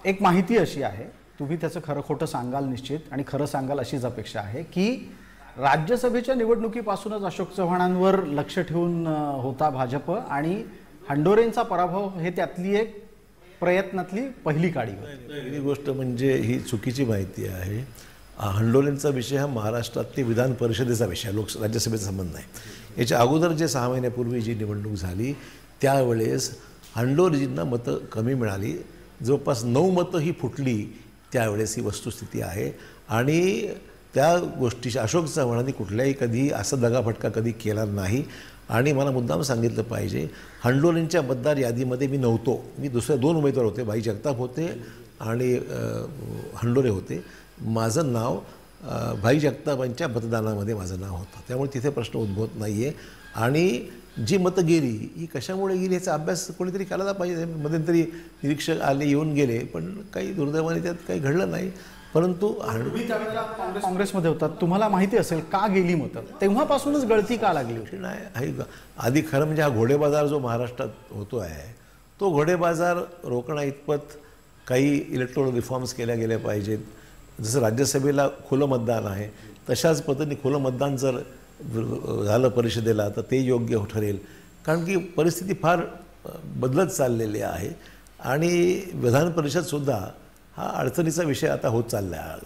एक माहिती अशी आहे, तुम्ही त्याचं खरं खोटं सांगाल निश्चित, आणि खरं सांगाल अशीच अपेक्षा आहे की राज्यसभेच्या निवडणुकीपासूनच अशोक चव्हाणांवर लक्ष ठेवून होता भाजप, आणि हंडोरेंचा पराभव हे त्यातली एक प्रयत्नातली पहिली काडी होती. पहिली गोष्ट म्हणजे ही चुकीची माहिती आहे. हंडोरेंचा विषय हा महाराष्ट्रातली विधान परिषदेचा विषय, राज्यसभेचा संबंध नाही. याच्या अगोदर जे 6 महिन्यापूर्वी जी निवडणूक झाली त्यावेळेस हंडोरेजींना मतं कमी मिळाली, जवळपास 9 मतं ही फुटली. त्यावेळेस ही वस्तुस्थिती आहे. आणि त्या गोष्टीची अशोक चव्हाणांनी कुठल्याही कधी असा दगाफटका कधी केला नाही. आणि मला मुद्दाम सांगितलं पाहिजे, हंडोरेंच्या मतदार यादीमध्ये मी नव्हतो. मी दुसरे 2 उमेदवार होते, भाई जगताप होते आणि हंडोरे होते. माझं नाव भाई जगतापांच्या मतदानामध्ये माझं नाव होतं, त्यामुळे तिथे प्रश्न उद्भवत नाही आहे. आणि जी मतं गेली ही कशामुळे गेली याचा अभ्यास कोणीतरी करायला पाहिजे. मध्यंतरी निरीक्षक आले, येऊन गेले, पण काही दुर्दैवाने त्यात काही घडलं नाही. परंतु काँग्रेसमध्ये होतात, तुम्हाला माहिती असेल का गेली मतं, तेव्हापासूनच गळती का लागली होती? नाही, आधी खरं म्हणजे हा घोडेबाजार जो महाराष्ट्रात होतो आहे तो घोडेबाजार रोखणं इतपत काही इलेक्ट्रॉनिक रिफॉर्म्स केल्या गेल्या पाहिजेत. जसं राज्यसभेला खुलं मतदान आहे तशाच पद्धतीने खुलं मतदान जर झालं परिषदेला तर ते योग्य ठरेल. कारण की परिस्थिती फार बदलत चाललेली आहे आणि विधान परिषदसुद्धा हा अडचणीचा विषय आता होत चालला आहे.